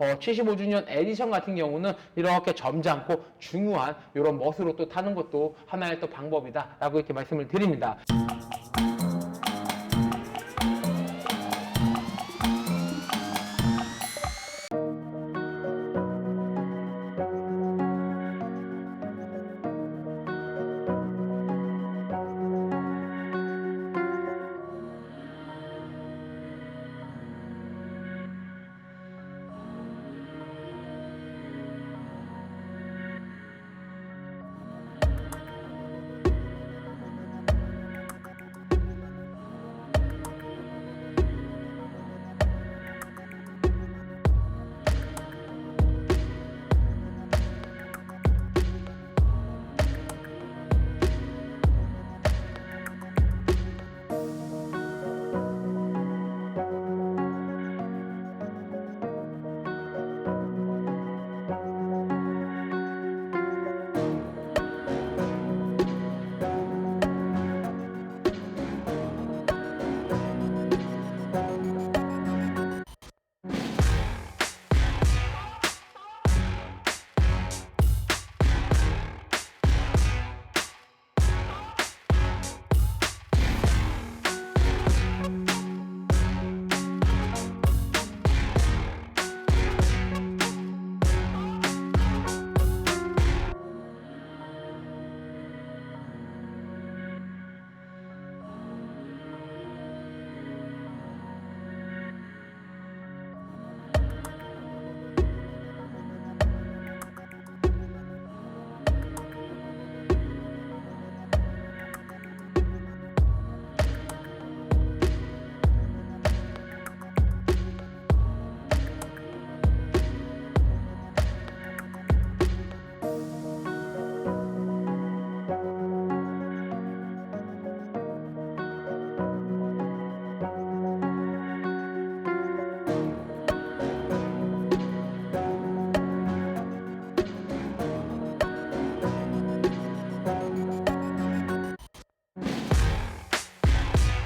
75주년 에디션 같은 경우는 이렇게 점잖고 중후한 이런 멋으로 또 타는 것도 하나의 또 방법이다라고 이렇게 말씀을 드립니다.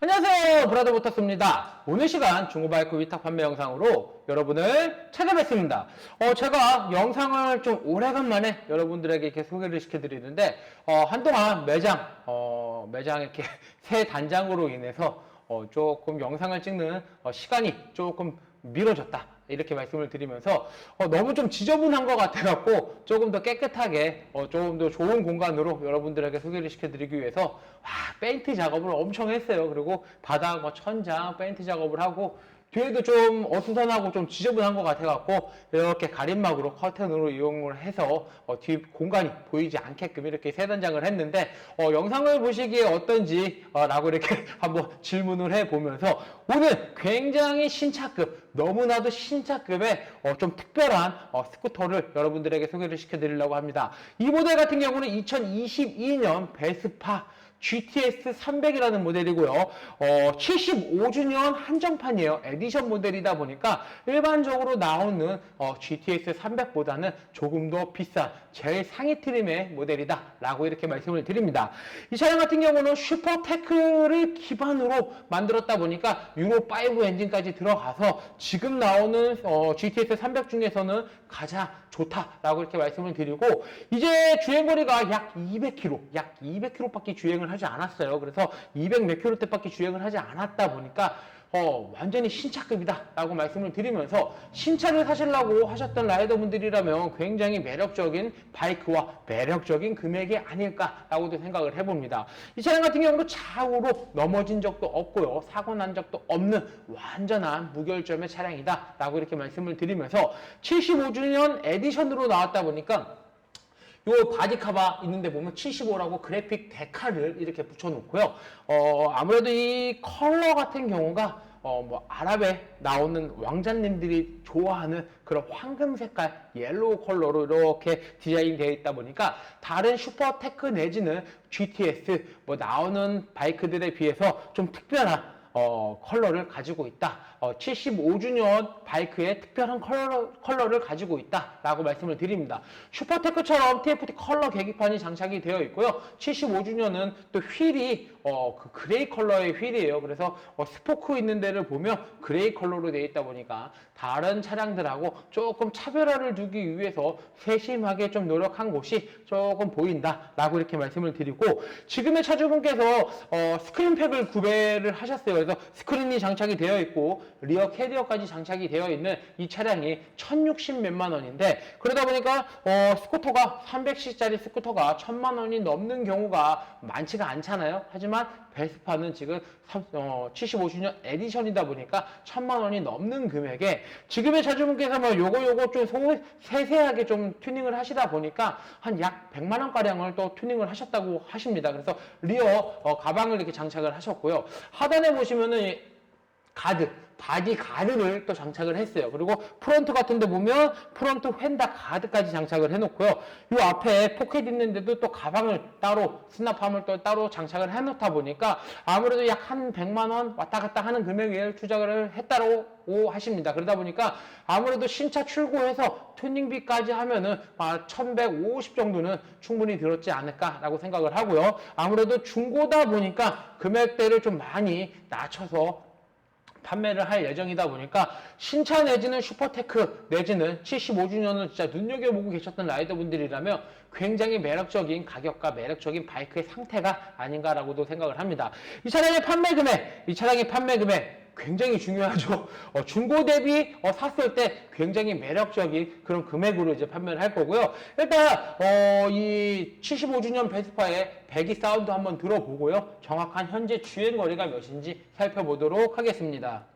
안녕하세요, 브라더모터스입니다. 오늘 시간 중고바이크 위탁 판매 영상으로 여러분을 찾아뵙습니다. 제가 영상을 좀 오래간만에 여러분들에게 이렇게 소개를 시켜드리는데 한동안 매장 이렇게 새 단장으로 인해서 조금 영상을 찍는 시간이 조금 미뤄졌다, 이렇게 말씀을 드리면서 너무 좀 지저분한 것 같아갖고 조금 더 깨끗하게 조금 더 좋은 공간으로 여러분들에게 소개를 시켜드리기 위해서 페인트 작업을 엄청 했어요. 그리고 바닥 천장 페인트 작업을 하고 뒤에도 좀 어수선하고 좀 지저분한 것 같아갖고 이렇게 가림막으로 커튼으로 이용을 해서 뒷 공간이 보이지 않게끔 이렇게 세 단장을 했는데 영상을 보시기에 어떤지 라고 이렇게 한번 질문을 해보면서 오늘 굉장히 신차급, 너무나도 신차급의 좀 특별한 스쿠터를 여러분들에게 소개를 시켜드리려고 합니다. 이 모델 같은 경우는 2022년 베스파 GTS 300이라는 모델이고요. 75주년 한정판이에요. 에디션 모델이다 보니까 일반적으로 나오는 GTS 300보다는 조금 더 비싼 제일 상위 트림의 모델이다 라고 이렇게 말씀을 드립니다. 이 차량 같은 경우는 슈퍼테크를 기반으로 만들었다 보니까 유로5 엔진까지 들어가서 지금 나오는 GTS 300 중에서는 가장 좋다라고 이렇게 말씀을 드리고, 이제 주행거리가 약 200km 밖에 주행을 하지 않았어요. 그래서 200 몇 킬로대밖에 주행을 하지 않았다 보니까 완전히 신차급이다 라고 말씀을 드리면서, 신차를 사시려고 하셨던 라이더분들이라면 굉장히 매력적인 바이크와 매력적인 금액이 아닐까 라고도 생각을 해봅니다. 이 차량 같은 경우는 좌우로 넘어진 적도 없고요, 사고 난 적도 없는 완전한 무결점의 차량이다 라고 이렇게 말씀을 드리면서, 75주년 에디션으로 나왔다 보니까 요 바디 카바 있는데 보면 75라고 그래픽 데카를 이렇게 붙여놓고요. 아무래도 이 컬러 같은 경우가 아랍에 나오는 왕자님들이 좋아하는 그런 황금 색깔 옐로우 컬러로 이렇게 디자인 되어 있다 보니까 다른 슈퍼테크 내지는 GTS 나오는 바이크들에 비해서 좀 특별한 컬러를 가지고 있다. 75주년 바이크의 특별한 컬러를 가지고 있다라고 말씀을 드립니다. 슈퍼테크처럼 TFT 컬러 계기판이 장착이 되어 있고요. 75주년은 또 휠이 그 그레이 컬러의 휠이에요. 그래서 스포크 있는 데를 보면 그레이 컬러로 되어 있다 보니까 다른 차량들하고 조금 차별화를 두기 위해서 세심하게 좀 노력한 곳이 조금 보인다라고 이렇게 말씀을 드리고, 지금의 차주분께서 스크린팩을 구매를 하셨어요. 그래서 스크린이 장착이 되어 있고 리어 캐리어까지 장착이 되어 있는 이 차량이 1060 몇만 원인데, 그러다 보니까 스쿠터가 300cc짜리 스쿠터가 1000만 원이 넘는 경우가 많지가 않잖아요. 하지만 베스파는 지금 75주년 에디션이다 보니까 1000만 원이 넘는 금액에 지금의 차주분께서 뭐 요거 좀 세세하게 좀 튜닝을 하시다 보니까 한 약 100만 원가량을 또 튜닝을 하셨다고 하십니다. 그래서 리어 가방을 이렇게 장착을 하셨고요. 하단에 보시면은 바디 가드를 또 장착을 했어요. 그리고 프론트 같은 데 보면 프론트 휀다 가드까지 장착을 해놓고요. 이 앞에 포켓 있는데도 또 가방을 따로, 수납함을 또 따로 장착을 해놓다 보니까 아무래도 약 한 100만 원 왔다 갔다 하는 금액을 투자를 했다고 하십니다. 그러다 보니까 아무래도 신차 출고해서 튜닝비까지 하면은 1150 정도는 충분히 들었지 않을까라고 생각을 하고요. 아무래도 중고다 보니까 금액대를 좀 많이 낮춰서 판매를 할 예정이다 보니까 신차 내지는 슈퍼테크 내지는 75주년을 진짜 눈여겨보고 계셨던 라이더분들이라면 굉장히 매력적인 가격과 매력적인 바이크의 상태가 아닌가라고도 생각을 합니다. 이 차량의 판매 금액 굉장히 중요하죠. 중고 대비 샀을 때 굉장히 매력적인 그런 금액으로 이제 판매를 할 거고요. 일단 이 75주년 베스파의 배기 사운드 한번 들어보고요. 정확한 현재 주행 거리가 몇인지 살펴보도록 하겠습니다.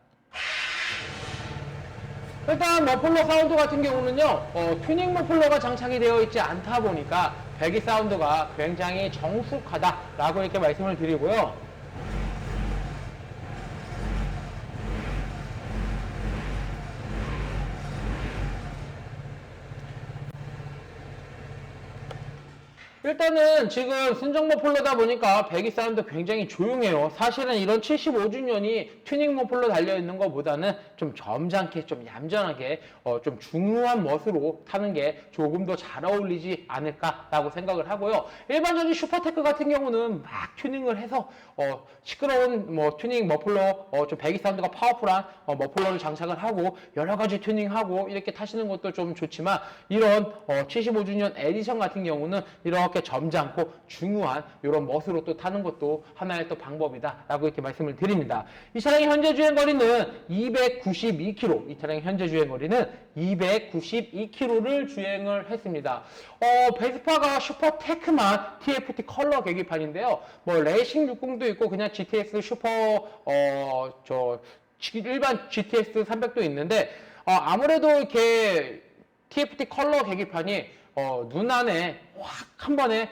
일단 머플러 사운드 같은 경우는요, 튜닝 머플러가 장착이 되어 있지 않다 보니까 배기 사운드가 굉장히 정숙하다라고 이렇게 말씀을 드리고요. 일단은 지금 순정 머플러다 보니까 배기 사운드 굉장히 조용해요. 사실은 이런 75주년이 튜닝 머플러 달려있는 것보다는 좀 점잖게, 좀 얌전하게, 좀 중후한 멋으로 타는 게 조금 더 잘 어울리지 않을까라고 생각을 하고요. 일반적인 슈퍼테크 같은 경우는 막 튜닝을 해서 시끄러운 튜닝 머플러, 좀 배기 사운드가 파워풀한 머플러를 장착을 하고 여러 가지 튜닝하고 이렇게 타시는 것도 좀 좋지만, 이런 75주년 에디션 같은 경우는 이렇게 점잖고 중후한 이런 멋으로 또 타는 것도 하나의 또 방법이다라고 이렇게 말씀을 드립니다. 이 차량의 현재 주행 거리는 292km, 이 차량의 현재 주행 거리는 292km를 주행을 했습니다. 베스파가 슈퍼테크만 TFT 컬러 계기판인데요. 레이싱 60도 있고 그냥 GTS 일반 GTS 300도 있는데, 아무래도 이렇게 TFT 컬러 계기판이 눈 안에 확 한 번에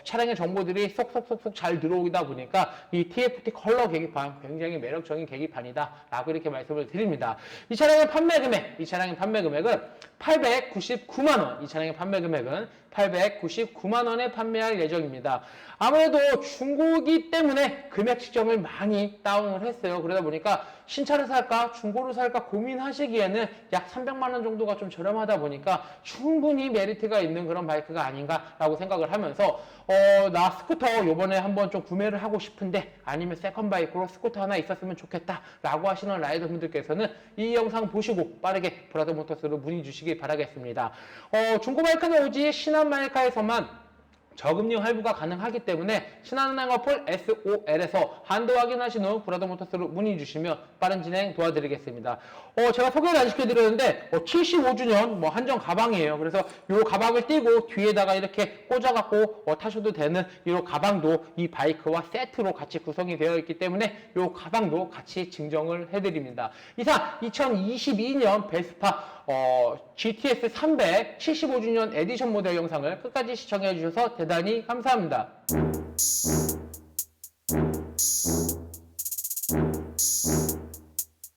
차량의 정보들이 쏙쏙쏙쏙 잘 들어오다 보니까 이 TFT 컬러 계기판 굉장히 매력적인 계기판이다 라고 이렇게 말씀을 드립니다. 이 차량의 판매 금액은 899만원, 이 차량의 판매 금액은 899만원에 판매할 예정입니다. 아무래도 중고이기 때문에 금액 측정을 많이 다운을 했어요. 그러다 보니까 신차를 살까 중고를 살까 고민하시기에는 약 300만원 정도가 좀 저렴하다 보니까 충분히 메리트가 있는 그런 바이크가 아닌가라고 생각을 하면서 나 스쿠터 요번에 한번 좀 구매를 하고 싶은데, 아니면 세컨 바이크로 스쿠터 하나 있었으면 좋겠다 라고 하시는 라이더분들께서는 이 영상 보시고 빠르게 브라더 모터스로 문의 주시기 바라겠습니다. 중고 바이크는 오직 신한마이카에서만 저금리 할부가 가능하기 때문에 신한은행 어플 SOL에서 한도 확인하신 후 브라더 모터스로 문의 주시면 빠른 진행 도와드리겠습니다. 제가 소개를 안 시켜드렸는데 75주년 한정 가방이에요. 그래서 이 가방을 띄고 뒤에다가 이렇게 꽂아갖고 타셔도 되는 이 가방도 이 바이크와 세트로 같이 구성이 되어 있기 때문에 이 가방도 같이 증정을 해드립니다. 이상 2022년 베스파 GTS 300 75주년 에디션 모델 영상을 끝까지 시청해 주셔서 대단히 감사합니다.